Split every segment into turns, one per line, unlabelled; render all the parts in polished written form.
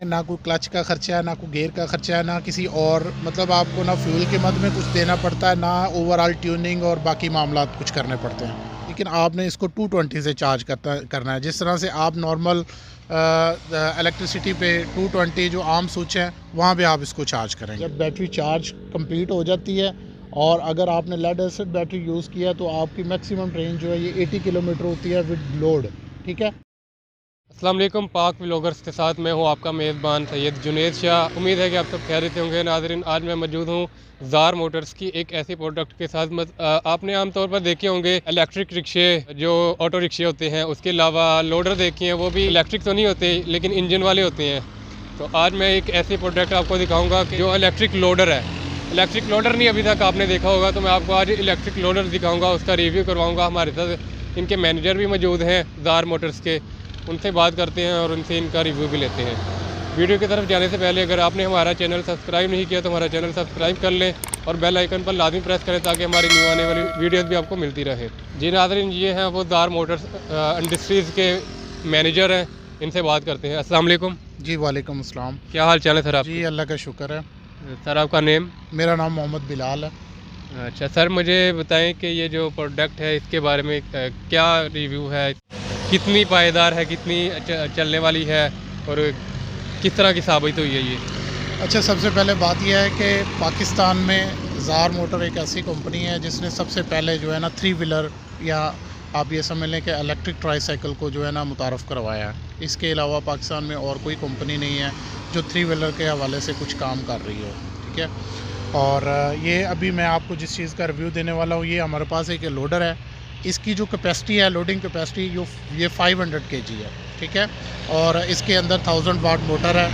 ना कोई क्लच का खर्चा है, ना कोई गियर का खर्चा है, ना किसी और मतलब आपको ना फ्यूल के मद में कुछ देना पड़ता है, ना ओवरऑल ट्यूनिंग और बाकी मामला कुछ करने पड़ते हैं। लेकिन आपने इसको 220 से चार्ज करना है। जिस तरह से आप नॉर्मल इलेक्ट्रिसिटी पे 220 जो आम स्विच है वहाँ पे आप इसको चार्ज करेंगे। जब बैटरी चार्ज कंप्लीट हो जाती है और अगर आपने लेड एसिड बैटरी यूज़ किया तो आपकी मैक्सिमम रेंज जो है ये 80 किलोमीटर होती है विद लोड। ठीक है।
अस्सलाम वालेकुम, पाक व्लॉगर्स के साथ मैं हूं आपका मेज़बान सैयद जुनेद शाह। उम्मीद है कि आप सब खैरियत से होंगे। नाज़रीन, आज मैं मौजूद हूं ज़ार मोटर्स की एक ऐसी प्रोडक्ट के साथ। आपने आम तौर पर देखे होंगे इलेक्ट्रिक रिक्शे, जो ऑटो रिक्शे होते हैं, उसके अलावा लोडर देखे हैं, वो भी इलेक्ट्रिक तो नहीं होते लेकिन इंजन वाले होते हैं। तो आज मैं एक ऐसी प्रोडक्ट आपको दिखाऊँगा कि जो इलेक्ट्रिक लोडर है। इलेक्ट्रिक लोडर नहीं अभी तक आपने देखा होगा, तो मैं आपको आज इलेक्ट्रिक लोडर दिखाऊँगा, उसका रिव्यू करवाऊँगा। हमारे साथ इनके मैनेजर भी मौजूद हैं ज़ार मोटर्स के, उनसे बात करते हैं और उनसे इनका रिव्यू भी लेते हैं। वीडियो की तरफ जाने से पहले अगर आपने हमारा चैनल सब्सक्राइब नहीं किया तो हमारा चैनल सब्सक्राइब कर लें और बेल आइकन पर लाजमी प्रेस करें ताकि हमारी न्यू आने वाली वीडियोस भी आपको मिलती रहे। जी नाज़रीन, ये हैं वो ज़ार मोटर्स इंडस्ट्रीज़ के मैनेजर हैं, इनसे बात करते हैं। अस्सलाम वालेकुम।
जी वालेकुम अस्सलाम।
क्या हाल चाल है सर आप?
जी अल्लाह का शुक्र है।
सर आपका नेम?
मेरा नाम मोहम्मद बिलाल है।
अच्छा सर, मुझे बताएं कि ये जो प्रोडक्ट है इसके बारे में क्या रिव्यू है, कितनी पायदार है, कितनी चलने वाली है और किस तरह की साबित हुई है ये?
अच्छा, सबसे पहले बात यह है कि पाकिस्तान में ज़ार मोटर एक ऐसी कंपनी है जिसने सबसे पहले जो है ना 3 व्हीलर या आप ये समझ लें कि इलेक्ट्रिक ट्राईसाइकिल को जो है ना मुतारफ़ करवाया है। इसके अलावा पाकिस्तान में और कोई कंपनी नहीं है जो 3 व्हीलर के हवाले से कुछ काम कर रही हो। ठीक है। और ये अभी मैं आपको जिस चीज़ का रिव्यू देने वाला हूँ, ये हमारे पास एक लोडर है। इसकी जो कैपेसिटी है, लोडिंग कैपेसिटी ये 500 केजी है। ठीक है। और इसके अंदर 1000 वाट मोटर है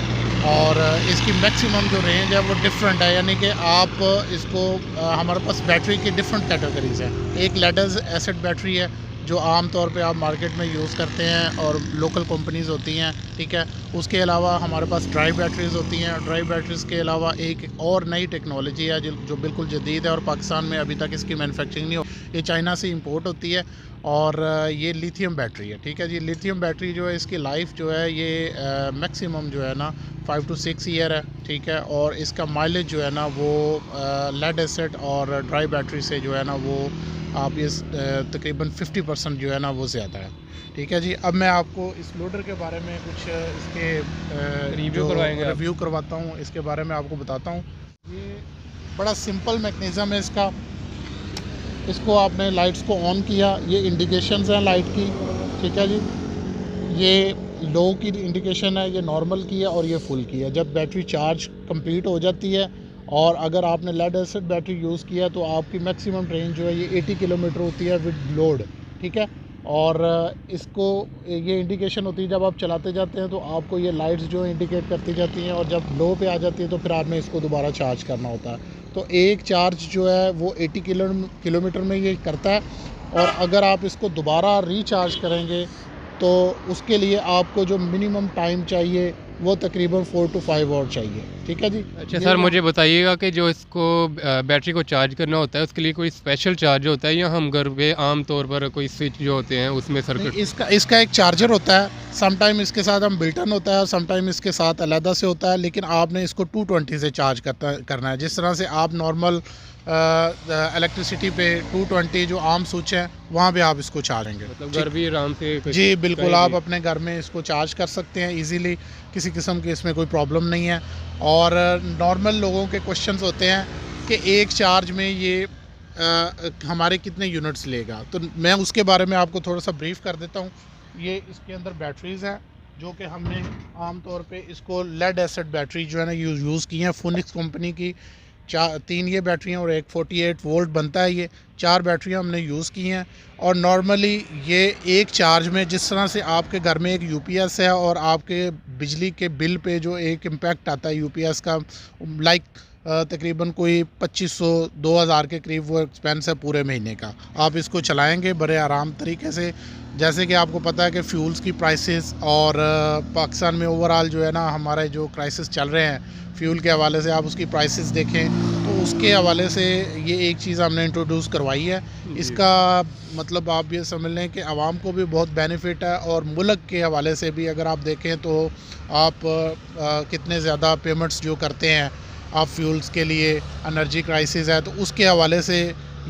और इसकी मैक्सिमम जो रेंज है वो डिफरेंट है, यानी कि आप इसको हमारे पास बैटरी की डिफरेंट कैटेगरीज़ हैं। एक लेड एसिड बैटरी है जो आम तौर पे आप मार्केट में यूज़ करते हैं और लोकल कंपनीज़ होती हैं। ठीक है। उसके अलावा हमारे पास ड्राई बैटरीज़ होती हैं। ड्राई बैटरीज़ के अलावा एक और नई टेक्नोलॉजी है जो बिल्कुल जदीद है और पाकिस्तान में अभी तक इसकी मैन्युफैक्चरिंग नहीं हो, ये चाइना से इंपोर्ट होती है और ये लिथियम बैटरी है। ठीक है जी। लिथियम बैटरी जो है इसकी लाइफ जो है ये मैक्सिमम जो है ना 5 to 6 ईयर है। ठीक है। और इसका माइलेज जो है ना वो लेड एसिड और ड्राई बैटरी से जो है ना वो आप ये तकरीबन 50% जो है ना वो ज़्यादा है। ठीक है जी। अब मैं आपको इस लोडर के बारे में कुछ इसके रिव्यू करवाता हूँ, इसके बारे में आपको बताता हूँ। ये बड़ा सिंपल मैकेनिज़्म है इसका। इसको आपने लाइट्स को ऑन किया, ये इंडिकेशंस हैं लाइट की। ठीक है जी। ये लो की इंडिकेशन है, ये नॉर्मल की है और ये फुल की है। जब बैटरी चार्ज कंप्लीट हो जाती है और अगर आपने लेड एसिड बैटरी यूज़ किया तो आपकी मैक्सिमम रेंज जो है ये 80 किलोमीटर होती है विद लोड। ठीक है। और इसको ये इंडिकेशन होती है जब आप चलाते जाते हैं तो आपको ये लाइट्स जो इंडिकेट करती जाती हैं और जब लो पे आ जाती है तो फिर आपने इसको दोबारा चार्ज करना होता है। तो एक चार्ज जो है वो 80 किलोमीटर में ये करता है और अगर आप इसको दोबारा रिचार्ज करेंगे तो उसके लिए आपको जो मिनिमम टाइम चाहिए वो तकरीबन 4 to 5 और चाहिए। ठीक है जी।
अच्छा सर, मुझे बताइएगा कि जो इसको बैटरी को चार्ज करना होता है उसके लिए कोई स्पेशल चार्ज होता है या हम घर पे आम तौर पर कोई स्विच जो होते हैं उसमें सर्किट?
इसका एक चार्जर होता है। समटाइम इसके साथ हम बिल्टन होता है, समटाइम इसके साथ अलहदा से होता है, लेकिन आपने इसको 220 से चार्ज करना है। जिस तरह से आप नॉर्मल इलेक्ट्रिसिटी पे 220 जो आम स्विच है वहाँ पे आप इसको चार्जेंगे।
मतलब घर भी आराम से?
जी बिल्कुल, आप अपने घर में इसको चार्ज कर सकते हैं इजीली, किसी किस्म की इसमें कोई प्रॉब्लम नहीं है। और नॉर्मल लोगों के क्वेश्चंस होते हैं कि एक चार्ज में ये हमारे कितने यूनिट्स लेगा, तो मैं उसके बारे में आपको थोड़ा सा ब्रीफ कर देता हूँ। ये इसके अंदर बैटरीज़ हैं जो कि हमने आम तौर पे इसको लेड एसिड बैटरी जो है ना यूज़ की हैं, फोनिक्स कंपनी की। 3 ये बैटरियाँ और एक 48 वोल्ट बनता है, ये 4 बैटरियाँ हमने यूज़ की हैं। और नॉर्मली ये एक चार्ज में, जिस तरह से आपके घर में एक यूपीएस है और आपके बिजली के बिल पे जो एक इम्पैक्ट आता है यूपीएस का, लाइक तकरीबन कोई 2500-2000 के करीब वो एक्सपेंस है पूरे महीने का। आप इसको चलाएंगे बड़े आराम तरीके से। जैसे कि आपको पता है कि फ्यूल्स की प्राइसेस और पाकिस्तान में ओवरऑल जो है ना हमारे जो क्राइसिस चल रहे हैं फ्यूल के हवाले से, आप उसकी प्राइसेस देखें तो उसके हवाले से ये एक चीज़ हमने इंट्रोड्यूस करवाई है। इसका मतलब आप ये समझ लें कि आवाम को भी बहुत बेनिफिट है, और मुल्क के हवाले से भी अगर आप देखें तो आप कितने ज़्यादा पेमेंट्स जो करते हैं आप फ्यूल्स के लिए, एनर्जी क्राइसिस है, तो उसके हवाले से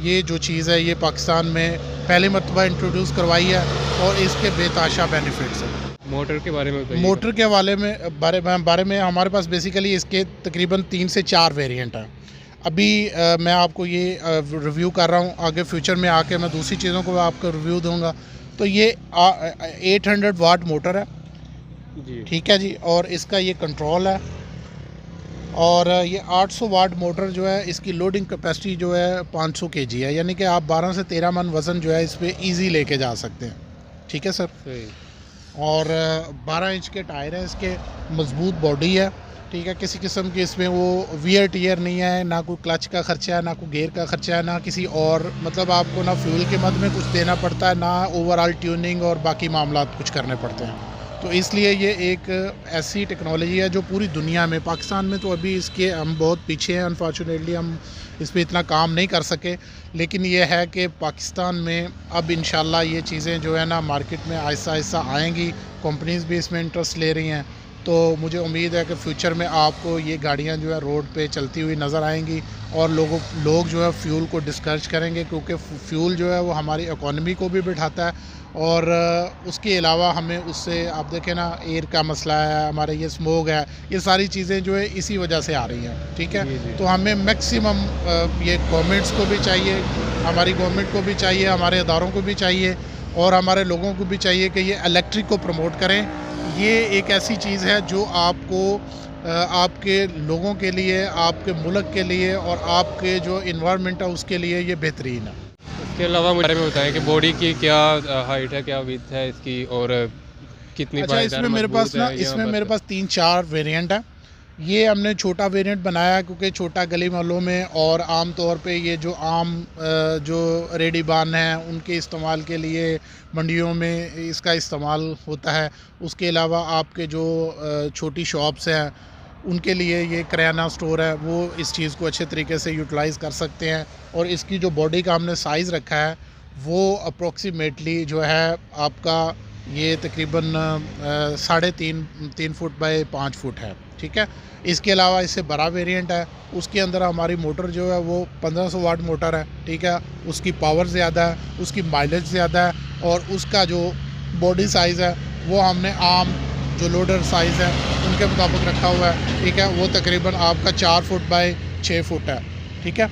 ये जो चीज़ है ये पाकिस्तान में पहली मरतबा इंट्रोड्यूस करवाई है, और इसके बेताशा बेनिफिट्स हैं।
मोटर के बारे में बताइए।
मोटर के बारे में हमारे पास बेसिकली इसके तकरीबन 3 से 4 वेरिएंट हैं। अभी मैं आपको ये रिव्यू कर रहा हूँ, आगे फ्यूचर में आके मैं दूसरी चीज़ों को आपको रिव्यू दूंगा। तो ये 800 वाट मोटर है
जी,
ठीक है जी, और इसका ये कंट्रोल है, और ये 800 वाट मोटर जो है इसकी लोडिंग कैपेसिटी जो है 500 केजी है, यानी कि आप 12 से 13 मन वज़न जो है इस पर ईजी लेके जा सकते हैं। ठीक है सर।
सही।
और 12 इंच के टायर हैं इसके, मजबूत बॉडी है, ठीक है, किसी किस्म की इसमें वो वियर टियर नहीं है, ना कोई क्लच का खर्चा है, ना कोई गेयर का खर्चा है, ना किसी और मतलब आपको ना फ्यूल के मद में कुछ देना पड़ता है, ना ओवरऑल ट्यूनिंग और बाकी मामला कुछ करने पड़ते हैं। तो इसलिए ये एक ऐसी टेक्नोलॉजी है जो पूरी दुनिया में, पाकिस्तान में तो अभी इसके हम बहुत पीछे हैं, अनफॉर्चुनेटली हम इस पर इतना काम नहीं कर सके, लेकिन ये है कि पाकिस्तान में अब इंशाल्लाह ये चीज़ें जो है ना मार्केट में आहिस्ता आहिस्ता आएंगी, कंपनीज़ भी इसमें इंटरेस्ट ले रही हैं। तो मुझे उम्मीद है कि फ्यूचर में आपको ये गाड़ियाँ जो है रोड पे चलती हुई नज़र आएंगी, और लोग जो है फ्यूल को डिस्करेज करेंगे, क्योंकि फ्यूल जो है वो हमारी इकोनॉमी को भी बिठाता है, और उसके अलावा हमें उससे आप देखें ना एयर का मसला है, हमारे ये स्मोक है, ये सारी चीज़ें जो है इसी वजह से आ रही हैं। ठीक है, तो हमें मैक्सिमम ये गवर्नमेंट्स को भी चाहिए, हमारी गवर्नमेंट को भी चाहिए, हमारे इदारों को भी चाहिए, और हमारे लोगों को भी चाहिए कि ये इलेक्ट्रिक को प्रमोट करें। ये एक ऐसी चीज़ है जो आपको आपके लोगों के लिए, आपके मुल्क के लिए, और आपके जो इन्वायरमेंट है उसके लिए ये बेहतरीन है।
इसके अलावा मुझे बारे में बताएं कि बॉडी की क्या हाइट है, क्या विड्थ है इसकी, और कितनी
अच्छा,
पायदार,
इसमें मेरे पास
मजबूत
ना
है या
इसमें
बस?
मेरे पास 3-4 वेरिएंट है। ये हमने छोटा वेरिएंट बनाया क्योंकि छोटा गली मोहल्लों में, और आम तौर पे ये जो जो रेडी बान हैं उनके इस्तेमाल के लिए मंडियों में इसका इस्तेमाल होता है। उसके अलावा आपके जो छोटी शॉप्स हैं उनके लिए ये किराना स्टोर है, वो इस चीज़ को अच्छे तरीके से यूटिलाइज़ कर सकते हैं। और इसकी जो बॉडी का हमने साइज़ रखा है वो अप्रोक्सीमेटली जो है आपका ये तकरीबन 3.5 फुट बाई 5 फुट है। ठीक है, इसके अलावा इससे बड़ा वेरिएंट है, उसके अंदर हमारी मोटर जो है वो 1500 वाट मोटर है। ठीक है, उसकी पावर ज़्यादा है, उसकी माइलेज ज़्यादा है, और उसका जो बॉडी साइज़ है वो हमने आम जो लोडर साइज़ है उनके मुताबिक रखा हुआ है। ठीक है, वो तकरीबन आपका 4 फुट बाई 6 फुट है। ठीक है,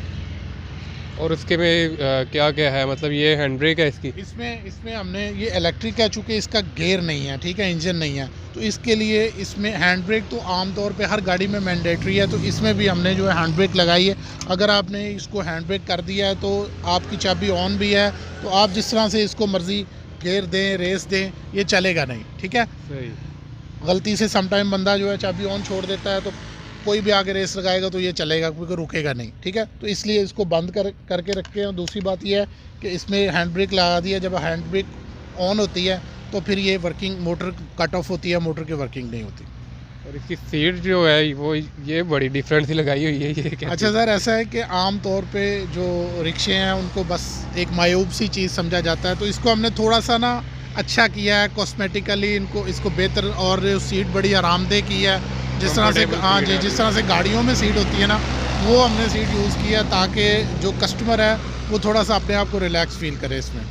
और उसके में क्या क्या है, मतलब ये हैंड ब्रेक है इसकी?
इसमें हमने ये इलेक्ट्रिक है, चूँकि इसका गेयर नहीं है, ठीक है, इंजन नहीं है, तो इसके लिए इसमें हैंड ब्रेक तो आम तौर पे हर गाड़ी में मैंडेटरी है, तो इसमें भी हमने जो है हैंड ब्रेक लगाई है। अगर आपने इसको हैंड ब्रेक कर दिया है तो आपकी चाबी ऑन भी है, तो आप जिस तरह से इसको मर्ज़ी गेयर दें, रेस दें, ये चलेगा नहीं। ठीक है,
सही।
गलती से समटाइम बंदा जो है चाबी ऑन छोड़ देता है, तो कोई भी आगे रेस लगाएगा तो ये चलेगा, क्योंकि रुकेगा नहीं। ठीक है, तो इसलिए इसको बंद करके रखे हैं। दूसरी बात ये है कि इसमें हैंड ब्रेक लगा दिया, जब हैंड ब्रेक ऑन होती है तो फिर ये वर्किंग, मोटर कट ऑफ होती है, मोटर की वर्किंग नहीं होती।
और इसकी सीट जो है वो ये बड़ी डिफरेंट सी लगाई हुई है, ये क्या?
अच्छा सर, ऐसा है कि आम तौर पे जो रिक्शे हैं उनको बस एक मायूब सी चीज़ समझा जाता है, तो इसको हमने थोड़ा सा ना अच्छा किया है कॉस्मेटिकली, इसको बेहतर, और सीट बड़ी आरामदेह की है, जिस तरह से, हाँ जी, जिस तरह से गाड़ियों में सीट होती है ना, वो हमने सीट यूज़ की है, ताकि जो कस्टमर है वो थोड़ा सा अपने आप को रिलैक्स फील करे इसमें।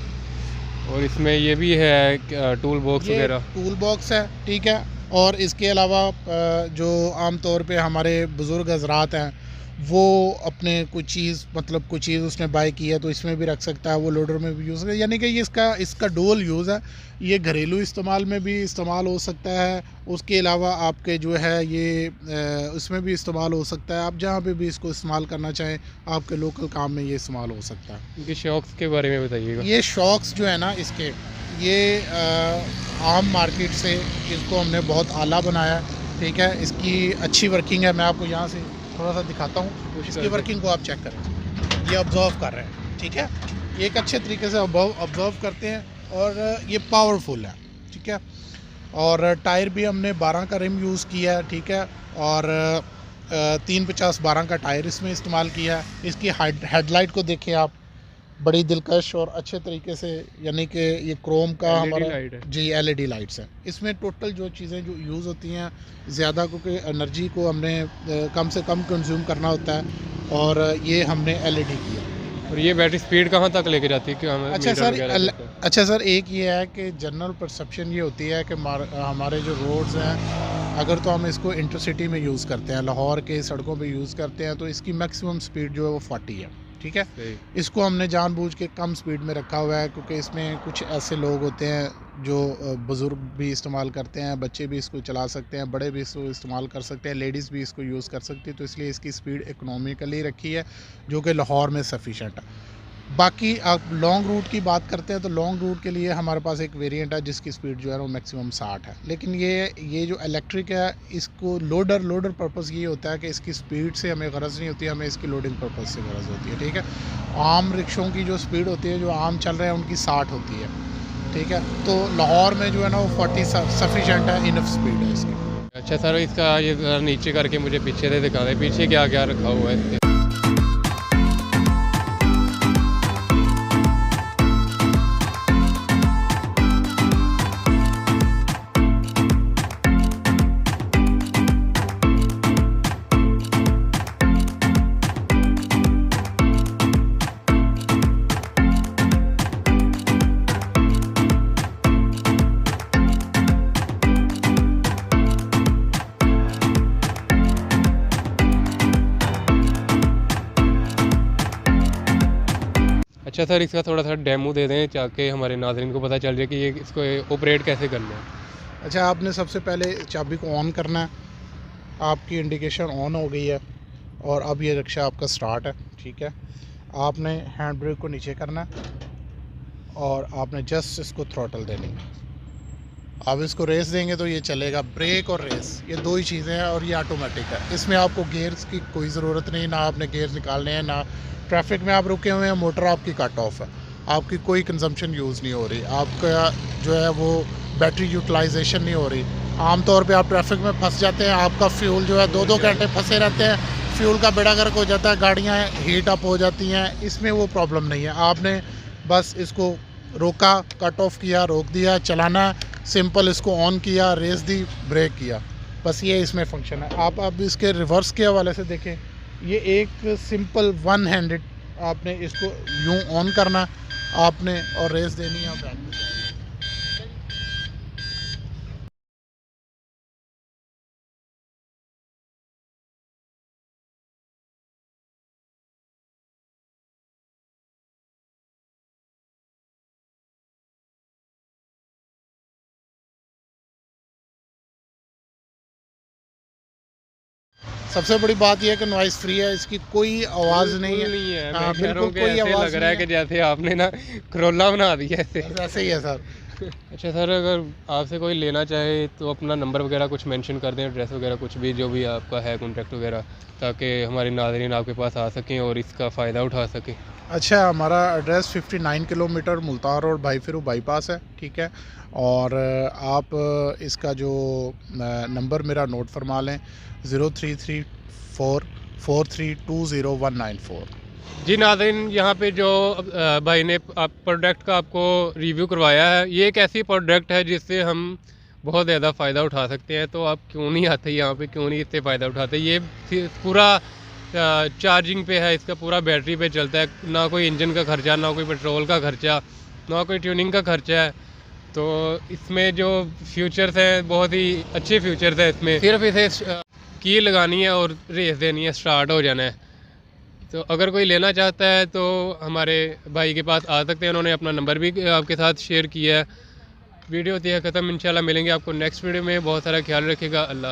और इसमें ये भी है टूल बॉक्स वगैरह?
टूल बॉक्स है, ठीक है, और इसके अलावा जो आम तौर पे हमारे बुज़ुर्ग हजरात हैं वो अपने कोई चीज़ उसने बाय की है तो इसमें भी रख सकता है, वो लोडर में भी यूज़ कर, यानी कि ये इसका डुअल यूज़ है। ये घरेलू इस्तेमाल में भी इस्तेमाल हो सकता है, उसके अलावा आपके जो है ये उसमें भी इस्तेमाल हो सकता है। आप जहाँ पे भी इसको इस्तेमाल करना चाहें, आपके लोकल काम में ये इस्तेमाल हो सकता है।
इनके शॉक्स के बारे में बताइएगा।
ये शॉक्स जो है ना इसके, ये आम मार्केट से इसको हमने बहुत आला बनाया है। ठीक है, इसकी अच्छी वर्किंग है, मैं आपको यहाँ से थोड़ा सा दिखाता हूँ, इसकी वर्किंग को आप चेक करें, ये ऑब्जर्व कर रहे हैं। ठीक है, ये एक अच्छे तरीके से ऑब्जर्व करते हैं, और ये पावरफुल है। ठीक है, और टायर भी हमने 12 का रिम यूज़ किया है। ठीक है, और 350/12 का टायर इसमें इस्तेमाल किया है। इसकी हेडलाइट को देखें आप, बड़ी दिलकश और अच्छे तरीके से, यानी कि ये क्रोम का
LED
हमारा
लाइट है।
जी LED लाइट्स हैं। इसमें टोटल जो चीज़ें जो यूज़ होती हैं ज़्यादा, क्योंकि एनर्जी को हमने कम से कम कंज्यूम करना होता है, और ये हमने LED किया।
और ये बैटरी स्पीड कहाँ तक लेके जाती है कि हमें
अच्छा
मीटर
सर,
वगैरह देता है?
अच्छा सर, एक ये है कि जनरल परसेप्शन ये होती है कि हमारे जो रोड्स हैं, अगर तो हम इसको इंटरसिटी में यूज़ करते हैं, लाहौर के सड़कों पे यूज़ करते हैं, तो इसकी मैक्सिमम स्पीड जो है वो 40 है, ठीक है।
सही।
इसको हमने जानबूझ के कम स्पीड में रखा हुआ है, क्योंकि इसमें कुछ ऐसे लोग होते हैं जो बुज़ुर्ग भी इस्तेमाल करते हैं, बच्चे भी इसको चला सकते हैं, बड़े भी इसको इस्तेमाल कर सकते हैं, लेडीज़ भी इसको यूज़ कर सकती है, तो इसलिए इसकी स्पीड इकोनॉमिकली रखी है, जो कि लाहौर में सफिशेंट है। बाकी आप लॉन्ग रूट की बात करते हैं, तो लॉन्ग रूट के लिए हमारे पास एक वेरिएंट है जिसकी स्पीड जो है वो मैक्सिमम 60 है। लेकिन ये जो इलेक्ट्रिक है, इसको लोडर पर्पज़ ये होता है कि इसकी स्पीड से हमें गरज नहीं होती, हमें इसकी लोडिंग पर्पज़ से गरज होती है, ठीक है। आम रिक्शों की जो स्पीड होती है, जो आम चल रहे हैं, उनकी 60 होती है, ठीक है। तो लाहौर में जो है ना वो 40 सफिशेंट है, इनफ स्पीड है इसकी।
अच्छा सर, इसका ये ज़रा नीचे करके मुझे पीछे से दिखा दें, पीछे क्या क्या रखा हुआ है इसके? अच्छा सर, इसका थोड़ा सा डेमो दे दें ताकि हमारे नाज़रीन को पता चल जाए कि ये इसको ऑपरेट कैसे करना है।
अच्छा, आपने सबसे पहले चाबी को ऑन करना है, आपकी इंडिकेशन ऑन हो गई है, और अब ये रिक्शा आपका स्टार्ट है, ठीक है। आपने हैंड ब्रेक को नीचे करना है, और आपने जस्ट इसको थ्रॉटल देनी है। आप इसको रेस देंगे तो ये चलेगा। ब्रेक और रेस, ये दो ही चीज़ें हैं, और ये ऑटोमेटिक है। इसमें आपको गेयर्स की कोई ज़रूरत नहीं, ना आपने गेयर्स निकालने हैं, ना ट्रैफिक में आप रुके हुए हैं, मोटर आपकी कट ऑफ है, आपकी कोई कंजम्पशन यूज़ नहीं हो रही, आपका जो है वो बैटरी यूटिलाइजेशन नहीं हो रही। आमतौर पे आप ट्रैफिक में फंस जाते हैं, आपका फ्यूल जो है 2-2 घंटे फंसे रहते हैं, फ्यूल का बेड़ा गर्क हो जाता है, गाड़ियाँ हीट अप हो जाती हैं। इसमें वो प्रॉब्लम नहीं है। आपने बस इसको रोका, कट ऑफ किया, रोक दिया, चलाना, सिंपल इसको ऑन किया, रेस दी, ब्रेक किया, बस ये इसमें फंक्शन है। आप अब इसके रिवर्स के हवाले से देखें, ये एक सिंपल वन हैंडेड, आपने इसको यूं ऑन करना आपने, और रेस देनी है, बैक। सबसे बड़ी बात यह है कि नॉइस फ्री है, इसकी कोई आवाज़ नहीं है।
नहीं है,
हाँ,
मैं कह रहा
बिल्कुल
हूँ कि
कोई
ऐसे
आवाज़
लग रहा है
नहीं
कि जैसे आपने ना करोला बना दिया ऐसे।
ऐसे ही है सर।
अच्छा सर, अगर आपसे कोई लेना चाहे तो अपना नंबर वगैरह कुछ मेंशन कर दें, एड्रेस वगैरह कुछ भी जो भी आपका है कॉन्टैक्ट वगैरह, ताकि हमारे नाज़रीन आपके पास आ सकें और इसका फ़ायदा उठा सकें।
अच्छा, हमारा एड्रेस 59 किलोमीटर मुल्तान रोड भाई फिरू बाईपास है, ठीक है। और आप इसका जो नंबर मेरा नोट फरमा लें, 033443209194।
जी नाज़रीन, यहाँ पे जो भाई ने आप प्रोडक्ट का आपको रिव्यू करवाया है, ये एक ऐसी प्रोडक्ट है जिससे हम बहुत ज़्यादा फ़ायदा उठा सकते हैं। तो आप क्यों नहीं आते यहाँ पे, क्यों नहीं इससे फ़ायदा उठाते? ये पूरा चार्जिंग पे है, इसका पूरा बैटरी पे चलता है, ना कोई इंजन का खर्चा, ना कोई पेट्रोल का खर्चा, ना कोई ट्यूनिंग का खर्चा है। तो इसमें जो फ्यूचर्स हैं, बहुत ही अच्छे फ्यूचर्स हैं इसमें। सिर्फ इसे की लगानी है और रेस देनी है, स्टार्ट हो जाना है। तो अगर कोई लेना चाहता है तो हमारे भाई के पास आ सकते हैं, उन्होंने अपना नंबर भी आपके साथ शेयर किया है। वीडियो होती है ख़त्म, इंशाल्लाह मिलेंगे आपको नेक्स्ट वीडियो में। बहुत सारा ख्याल रखिएगा। अल्लाह।